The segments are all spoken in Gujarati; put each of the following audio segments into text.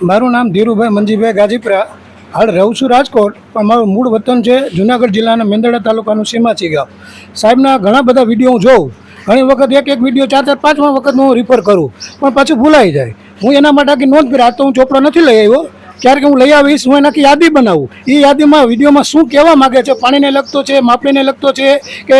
મારું નામ ધીરુભાઈ મંજીભાઈ ગાજીપરા. હાલ રહું છું રાજકોટ, પણ મારું મૂળ વતન છે જુનાગઢ જિલ્લાના મેંદરડા તાલુકાનું સીમાચી ગામ. સાહેબના ઘણા બધા વિડીયો હું જોઉં. ઘણી વખત એક વિડીયો 4-4, 5 વખત હું રિફર કરું, પણ પાછું ભૂલાઈ જાય. હું એના માટે આખી નોંધ કરી. આ તો હું ચોપડો નથી લઈ આવ્યો, ક્યારેક હું લઈ આવીશ. હું એનાથી યાદી બનાવું. એ યાદીમાં વિડીયોમાં શું કહેવા માગે છે, પાણીને લગતો છે, માપણીને લગતો છે કે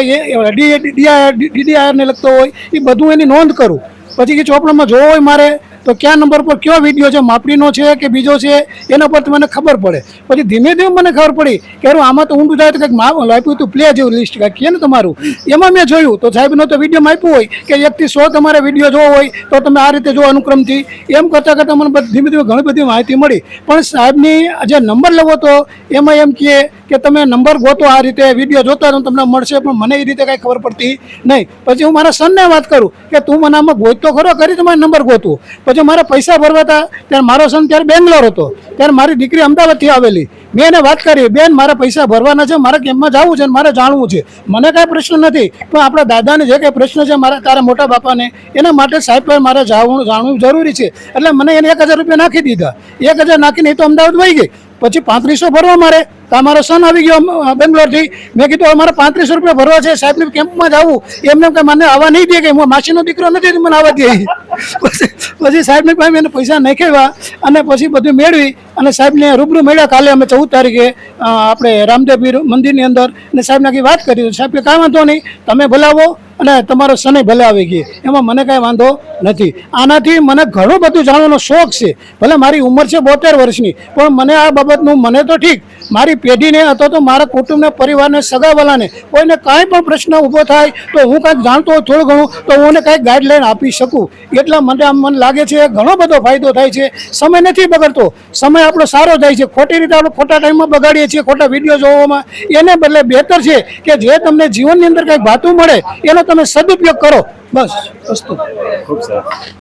DDIR ને લગતો હોય, એ બધું એની નોંધ કરું. પછી એ ચોપડામાં જોવો હોય મારે તો કયા નંબર પર કયો વિડીયો છે, માપણીનો છે કે બીજો છે, એના પરથી મને ખબર પડે. પછી ધીમે ધીમે મને ખબર પડી કે આમાં તો ઊંડું જાય તો કંઈક આપ્યું હતું પ્લે જેવું લિસ્ટ કાંઈક કહે ને તમારું. એમાં મેં જોયું તો સાહેબનો તો વિડીયોમાં આપ્યું હોય કે 1 થી 100 તમારે વિડીયો જોવો હોય તો તમે આ રીતે જો અનુક્રમથી. એમ કરતાં કરતાં મને ધીમે ધીમે ઘણી બધી માહિતી મળી. પણ સાહેબની જે નંબર લેવો તો એમાં એમ કહે કે તમે નંબર ગોતો, આ રીતે વિડીયો જોતા તો તમને મળશે, પણ મને એ રીતે કાંઈ ખબર પડતી નહીં. પછી હું મારા સનને વાત કરું કે તું મને આમાં ગોતતો ખરો, કરી તમારે નંબર ગોતું. પછી મારે પૈસા ભરવા હતા ત્યારે મારો સન ત્યારે બેંગ્લોર હતો, ત્યારે મારી દીકરી અમદાવાદથી આવેલી. મેં એને વાત કરી, બેન મારા પૈસા ભરવાના છે, મારે કેમ્પમાં જવું છે, મારે જાણવું છે, મને કાંઈ પ્રશ્ન નથી, પણ આપણા દાદાને જે કાંઈ પ્રશ્ન છે મારા તારા મોટા બાપાને, એના માટે સાહેબ પર મારે જાણવું જરૂરી છે. એટલે મને એને 1000 રૂપિયા નાખી દીધા. 1000 નાખીને એ તો અમદાવાદ વહી ગઈ. પછી 3500 ભરવા મારે. તો મારો સન આવી ગયો બેંગ્લોરથી. મેં કીધું હવે મારે 3500 રૂપિયા ભરવા છે, સાહેબને કેમ્પમાં જવું. એમને કે મને આવવા નહીં દે, કે હું માસીનો દીકરો નથી, મને આવવા દે. પછી સાહેબને પાસે એને પૈસા નાખ્યા અને પછી બધું મેળવી અને સાહેબને રૂબરૂ મળ્યા. કાલે અમે 14 તારીખે આપણે રામદેવ મંદિરની અંદર અને સાહેબને આખી વાત કરી. સાહેબ કે કાંઈ વાંધો નહીં, તમે બોલાવો અને તમારો સને ભલે આવી ગઈ, એમાં મને કાંઈ વાંધો નથી. આનાથી મને ઘણું બધું જાણવાનો શોખ છે. ભલે મારી ઉંમર છે 72 વર્ષની, પણ મને આ બાબતનું મને તો ઠીક, મારી પેઢીને અથવા તો મારા કુટુંબને, પરિવારને, સગાવાલાને કોઈને કાંઈ પણ પ્રશ્ન ઊભો થાય તો હું કાંઈક જાણતો હોય થોડું ઘણું તો હું એને કાંઈક ગાઈડલાઈન આપી શકું. એટલા મને આમ મને લાગે છે ઘણો બધો ફાયદો થાય છે. સમય નથી બગડતો, સમય આપણો સારો જાય છે. ખોટી રીતે આપણે ખોટા ટાઈમમાં બગાડીએ છીએ, ખોટા વિડીયો જોવામાં. એને બદલે બહેતર છે કે જે તમને જીવનની અંદર કંઈક ભાતું મળે એનો તમે સદુપયોગ કરો. બસ વસ્તુ. ખૂબ સરસ.